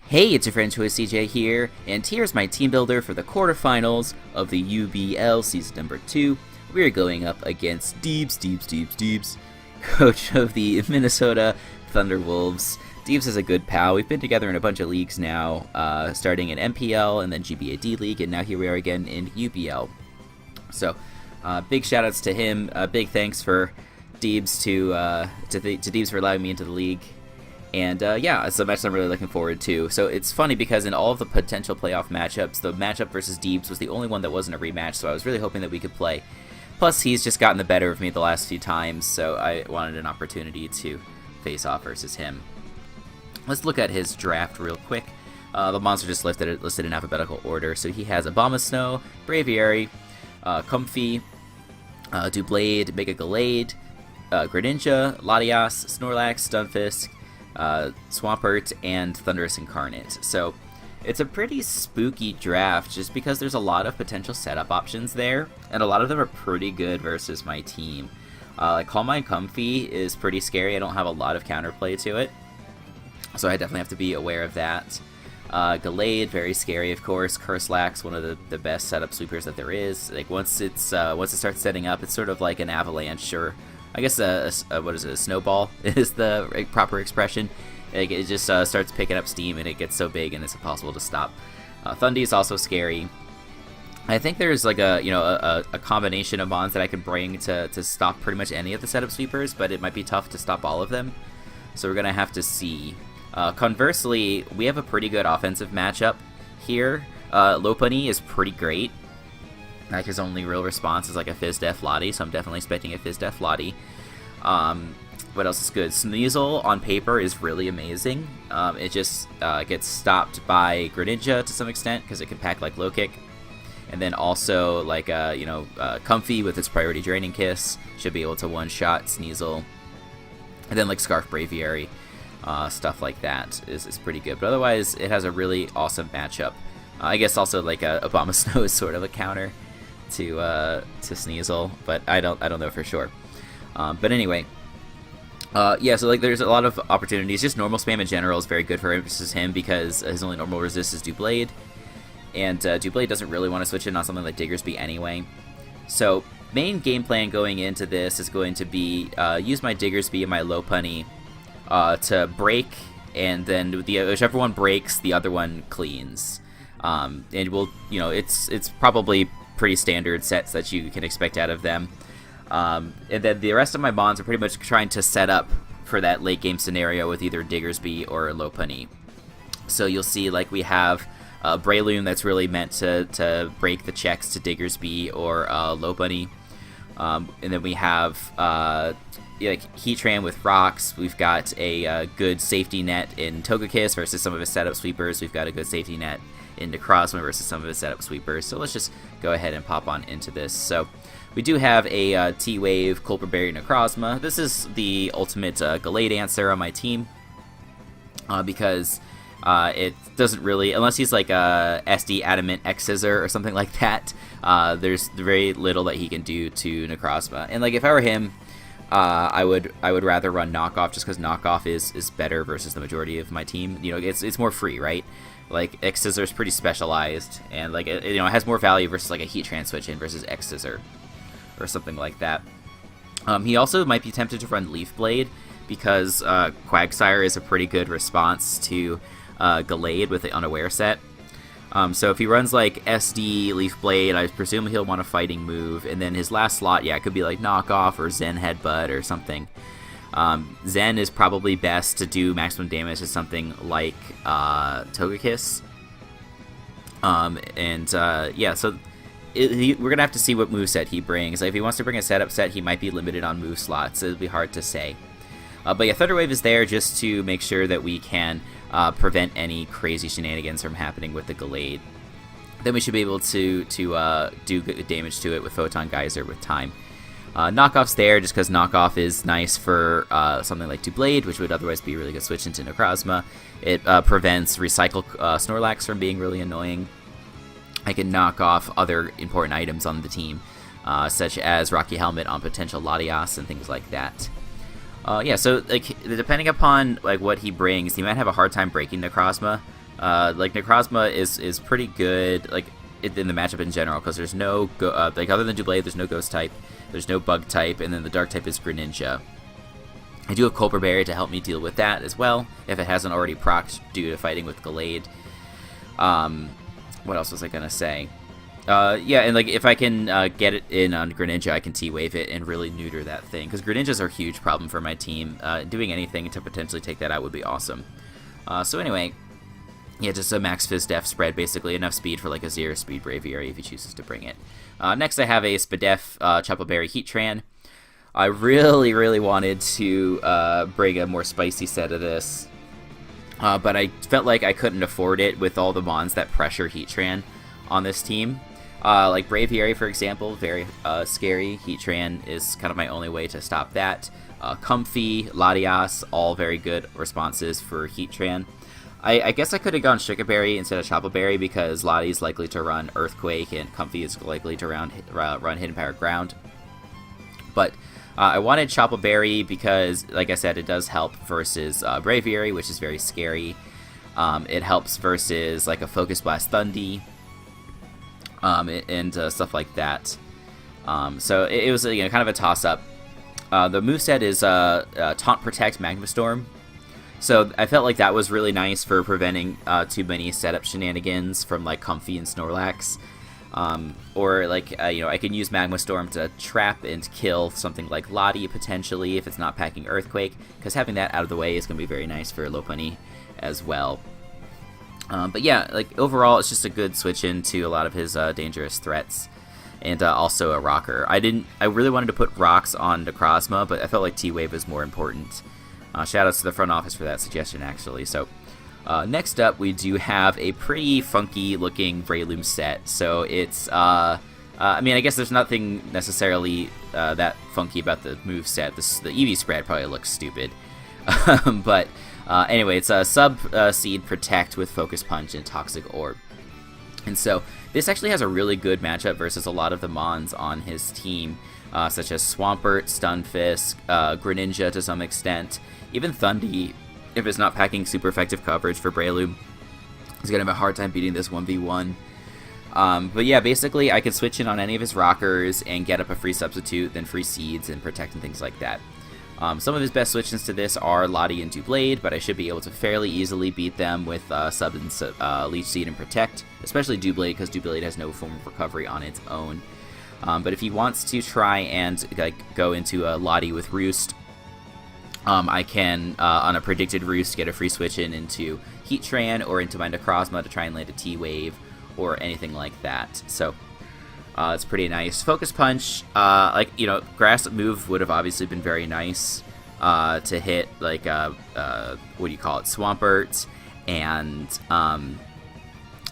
Hey, it's your friend Choice CJ here, and here's my team builder for the quarterfinals of the UBL season number 2. We're going up against Deebs, coach of the Minnesota Thunderwolves. Deebs is a good pal. We've been together in a bunch of leagues now, starting in MPL and then GBAD League, and now here we are again in UBL. So, big shoutouts to him. Big thanks for Deebs to Deebs for allowing me into the league. And yeah, it's a match I'm really looking forward to. So it's funny because in all of the potential playoff matchups, the matchup versus Deebs was the only one that wasn't a rematch, so I was really hoping that we could play. Plus, he's just gotten the better of me the last few times, so I wanted an opportunity to face off versus him. Let's look at his draft real quick. The monster just listed in alphabetical order. So he has Abomasnow, Braviary, Comfy, Doublade, Mega Gallade, Greninja, Latias, Snorlax, Stunfisk, Swampert, and Thundurus Incarnate. So it's a pretty spooky draft just because there's a lot of potential setup options there, and a lot of them are pretty good versus my team. Like Calm Mind Comfy is pretty scary. I don't have a lot of counterplay to it, so I definitely have to be aware of that. Gallade, very scary, of course. Curselax, one of the best setup sweepers that there is. Like once it starts setting up, it's sort of like an avalanche, or I guess a snowball is the proper expression. Like it just starts picking up steam and it gets so big and it's impossible to stop. Thundy is also scary. I think there's like a combination of mons that I can bring to stop pretty much any of the setup sweepers, but it might be tough to stop all of them. So we're gonna have to see. Conversely, we have a pretty good offensive matchup here. Lopunny is pretty great. Like his only real response is like a Fizz-Def Lottie, so I'm definitely expecting a Fizz-Def Lottie. What else is good? Sneasel on paper is really amazing. It just gets stopped by Greninja to some extent because it can pack like Low Kick. And then also like Comfy with its Priority Draining Kiss should be able to one-shot Sneasel. And then like Scarf Braviary, stuff like that is pretty good. But otherwise, it has a really awesome matchup. I guess also like Abomasnow is sort of a counter to Sneasel, but I don't know for sure. But anyway, yeah. So like, there's a lot of opportunities. Just normal spam in general is very good for him versus him because his only normal resist is Doublade, and Doublade doesn't really want to switch in on something like Diggersby anyway. So main game plan going into this is going to be use my Diggersby and my Lopunny to break, and then whichever one breaks, the other one cleans. And we'll, it's probably pretty standard sets that you can expect out of them. And then the rest of my mons are pretty much trying to set up for that late game scenario with either Diggersby or Lopunny. So you'll see like we have Breloom that's really meant to break the checks to Diggersby or Lopunny. And then we have like Heatran with rocks. We've got a good safety net in Togekiss versus some of his setup sweepers. We've got a good safety net in Necrozma versus some of his setup sweepers. So let's just go ahead and pop on into this. So we do have a T-Wave, Culper Berry, Necrozma. This is the ultimate Gallade answer on my team because it doesn't really, unless he's like a SD Adamant X Scissor or something like that, there's very little that he can do to Necrozma. And like if I were him, I would rather run Knockoff just because Knockoff is better versus the majority of my team. It's more free, right? Like X Scissor is pretty specialized, and like it has more value versus like a Heatran switch in versus X Scissor or something like that. He also might be tempted to run Leaf Blade because Quagsire is a pretty good response to Gallade with the Unaware set. So if he runs like SD Leaf Blade, I presume he'll want a fighting move, and then his last slot, yeah, it could be like Knockoff or Zen Headbutt or something. Zen is probably best to do maximum damage to something like Togekiss. Yeah, so we're going to have to see what moveset he brings. Like, if he wants to bring a setup set, he might be limited on move slots. It'll be hard to say. But yeah, Thunder Wave is there just to make sure that we can prevent any crazy shenanigans from happening with the Gallade. Then we should be able to do good damage to it with Photon Geyser with time. Knockoff's there just because Knockoff is nice for something like Doublade, which would otherwise be a really good switch into Necrozma. It prevents Recycle Snorlax from being really annoying. I can knock off other important items on the team, such as Rocky Helmet on potential Latias and things like that. Yeah, so like depending upon like what he brings, he might have a hard time breaking Necrozma Like Necrozma is pretty good, like in the matchup in general, because there's no like other than Doublade, there's no Ghost type, there's no Bug type, and then the Dark type is Greninja. I do have Culper Berry to help me deal with that as well, if it hasn't already procced due to fighting with Gallade. What else was I gonna say? Yeah, and like if I can get it in on Greninja, I can T-Wave it and really neuter that thing, because Greninjas are a huge problem for my team. Doing anything to potentially take that out would be awesome. So anyway, yeah, just a max Fizz Def spread, basically enough speed for like a 0 speed Braviary if he chooses to bring it. Next I have a Spadef Chople Berry Heatran. I really wanted to bring a more spicy set of this, but I felt like I couldn't afford it with all the mons that pressure Heatran on this team. Like Braviary, for example, very scary. Heatran is kind of my only way to stop that. Comfy, Latias, all very good responses for Heatran. I guess I could have gone Sugar Berry instead of Chople Berry, because Lottie is likely to run Earthquake and Comfy is likely to run Hidden Power Ground. But I wanted Chople Berry because, like I said, it does help versus Braviary, which is very scary. It helps versus like a Focus Blast Thundy, and stuff like that. So it was kind of a toss-up. The moveset is Taunt Protect Magma Storm. So I felt like that was really nice for preventing too many setup shenanigans from like Comfy and Snorlax. Or like, I can use Magma Storm to trap and kill something like Lottie potentially if it's not packing Earthquake, because having that out of the way is going to be very nice for Lopunny as well. But yeah, like overall, it's just a good switch into a lot of his dangerous threats, and also a rocker. I really wanted to put rocks on Necrozma, but I felt like T-Wave is more important. Shoutouts to the front office for that suggestion, actually. So next up, we do have a pretty funky looking Breloom set. So it's I mean, I guess there's nothing necessarily that funky about the move set. The EV spread probably looks stupid, but anyway, it's a Sub-Seed Protect with Focus Punch and Toxic Orb. And so this actually has a really good matchup versus a lot of the mons on his team, such as Swampert, Stunfisk, Greninja to some extent. Even Thundy, if it's not packing super effective coverage for Breloom, is going to have a hard time beating this 1v1. But yeah, basically I can switch in on any of his rockers and get up a free substitute, then free seeds and protect and things like that. Some of his best switch-ins to this are Lottie and Doublade, but I should be able to fairly easily beat them with Sub and Leech Seed and Protect, especially Doublade, because Doublade has no form of recovery on its own. But if he wants to try and go into a Lottie with Roost, I can, on a predicted Roost, get a free switch-in into Heatran or into my Necrozma to try and land a T-Wave or anything like that. So it's pretty nice. Focus Punch, Grass move would have obviously been very nice to hit, like, what do you call it, Swampert and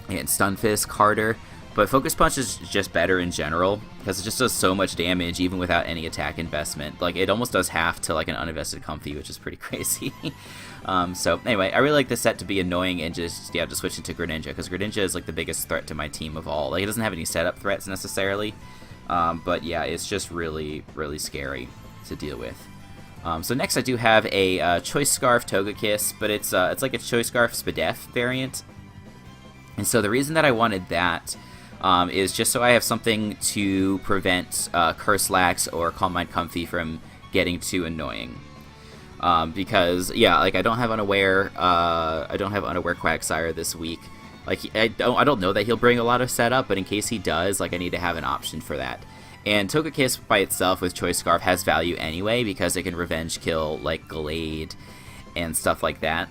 Stunfisk harder. But Focus Punch is just better in general, because it just does so much damage even without any attack investment. Like, it almost does half to, like, an uninvested Comfy, which is pretty crazy. So, anyway, I really like this set to be annoying and just, to switch into Greninja, because Greninja is, like, the biggest threat to my team of all. Like, it doesn't have any setup threats, necessarily, but, yeah, it's just really, really scary to deal with. So next I do have a Choice Scarf Togekiss, but it's like a Choice Scarf Spadef variant. And so the reason that I wanted that is just so I have something to prevent Curselax or Calm Mind Comfy from getting too annoying. Because yeah, like I don't have Unaware Quagsire this week. Like I don't know that he'll bring a lot of setup, but in case he does, like I need to have an option for that. And Togekiss by itself with Choice Scarf has value anyway, because it can revenge kill like Gallade and stuff like that.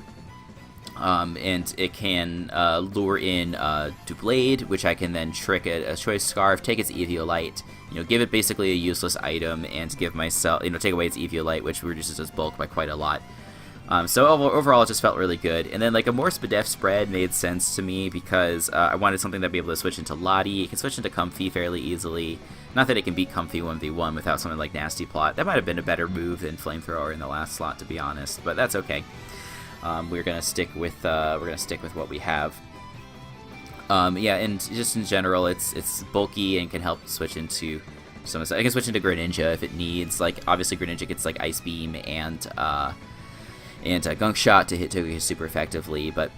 And it can lure in Doublade, which I can then trick a Choice Scarf, take its Eviolite, give it basically a useless item, and give myself, take away its Eviolite, which reduces its bulk by quite a lot. So overall, it just felt really good. And then like a more Spadef spread made sense to me because I wanted something that'd be able to switch into Lottie. It can switch into Comfy fairly easily. Not that it can beat Comfy 1v1 without something like Nasty Plot. That might have been a better move than Flamethrower in the last slot, to be honest, but that's okay. We're gonna stick with what we have. Yeah, and just in general, it's bulky and can help switch into some. I can switch into Greninja if it needs. Like obviously, Greninja gets like Ice Beam and Gunk Shot to hit Togekiss super effectively, but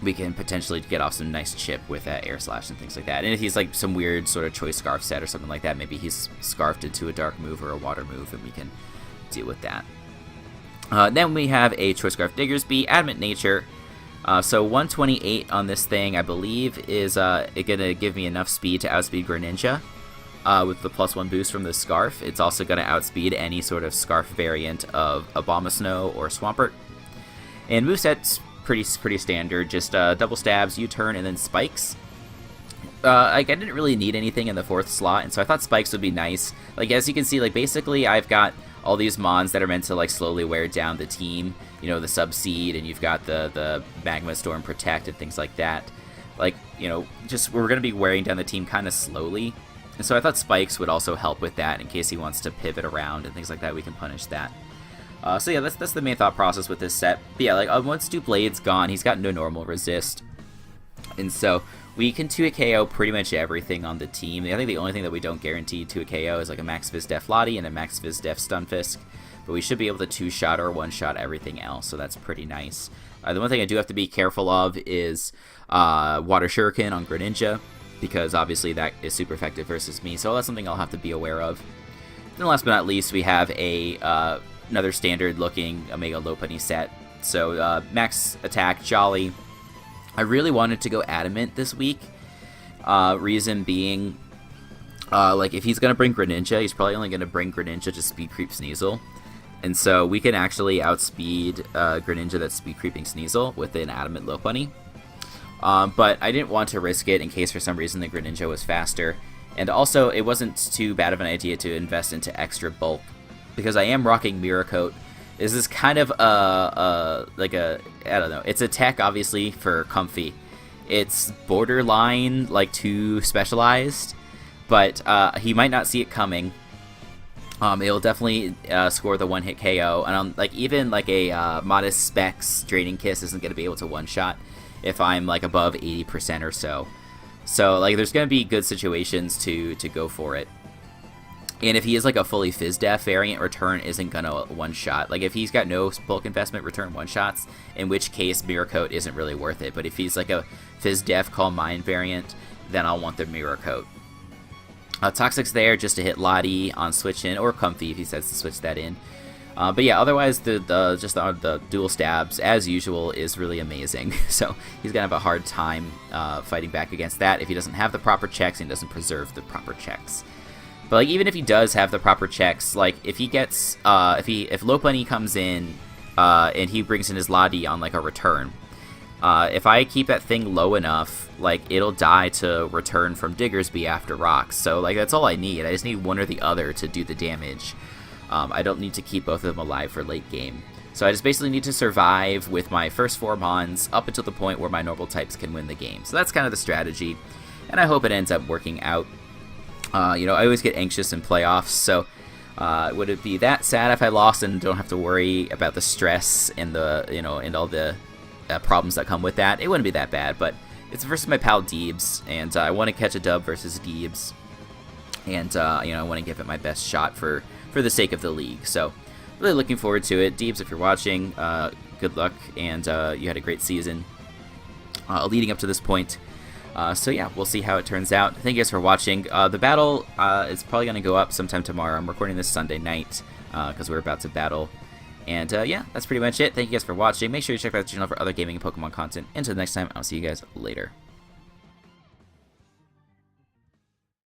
we can potentially get off some nice chip with that Air Slash and things like that. And if he's like some weird sort of choice scarf set or something like that, maybe he's scarfed into a dark move or a water move, and we can deal with that. Then we have a choice scarf Diggersby, Adamant Nature. So 128 on this thing, I believe, is going to give me enough speed to outspeed Greninja. With the +1 boost from the Scarf. It's also going to outspeed any sort of Scarf variant of Abomasnow or Swampert. And moveset's pretty standard, just double stabs, U-turn, and then spikes. I didn't really need anything in the 4th slot, and so I thought spikes would be nice. Like, as you can see, like, basically I've got all these mons that are meant to, like, slowly wear down the team. You know, the Subseed, and you've got the Magma Storm Protect and things like that. Like, you know, just we're going to be wearing down the team kind of slowly. And so I thought spikes would also help with that in case he wants to pivot around and things like that. We can punish that. So yeah, that's the main thought process with this set. But yeah, like once Dewblade's gone, he's got no normal resist. And so we can 2-hit KO pretty much everything on the team. I think the only thing that we don't guarantee 2-hit KO is like a Max Fizz Def Lottie and a Max Fizz Def Stunfisk. But we should be able to 2-shot or 1-shot everything else, so that's pretty nice. The one thing I do have to be careful of is Water Shuriken on Greninja, because obviously that is super effective versus me, so that's something I'll have to be aware of. Then last but not least, we have another standard-looking Omega Lopunny set. So max attack, Jolly. I really wanted to go Adamant this week. Reason being, like if he's going to bring Greninja, he's probably only going to bring Greninja to Speed Creep Sneasel. And so we can actually outspeed Greninja that's Speed Creeping Sneasel with an Adamant Lopunny. But I didn't want to risk it in case for some reason the Greninja was faster. And also, it wasn't too bad of an idea to invest into extra bulk, because I am rocking Mirror Coat. This is kind of I don't know, it's a tech obviously for Comfy. It's borderline like too specialized, but he might not see it coming. It'll definitely score the one-hit KO, and like even like a Modest Specs Draining Kiss isn't going to be able to one-shot if I'm like above 80% or so. So like there's going to be good situations to go for it. And if he is like a fully Fizz Def variant, return isn't going to one-shot. Like if he's got no bulk investment, return one-shots, in which case Mirror Coat isn't really worth it. But if he's like a Fizz Def Calm Mind variant, then I'll want the Mirror Coat. Toxic's there just to hit Lottie on switch in, or Comfy if he says to switch that in. But yeah, otherwise the dual stabs, as usual, is really amazing. So he's going to have a hard time fighting back against that if he doesn't have the proper checks and doesn't preserve the proper checks. But like even if he does have the proper checks, like if he gets if Lopunny comes in and he brings in his Lottie on like a return, if I keep that thing low enough, like it'll die to return from Diggersby after rocks. So like that's all I need. I just need one or the other to do the damage. I don't need to keep both of them alive for late game. So I just basically need to survive with my first 4 Mons up until the point where my normal types can win the game. So that's kind of the strategy, and I hope it ends up working out. I always get anxious in playoffs, so would it be that sad if I lost and don't have to worry about the stress and and all the problems that come with that? It wouldn't be that bad, but it's versus my pal Deebs, and I want to catch a dub versus Deebs, and I want to give it my best shot for the sake of the league. So really looking forward to it. Deebs, if you're watching, good luck, and you had a great season leading up to this point. So yeah, we'll see how it turns out. Thank you guys for watching. The battle is probably going to go up sometime tomorrow. I'm recording this Sunday night because we're about to battle. And yeah, that's pretty much it. Thank you guys for watching. Make sure you check out the channel for other gaming and Pokemon content. Until next time, I'll see you guys later.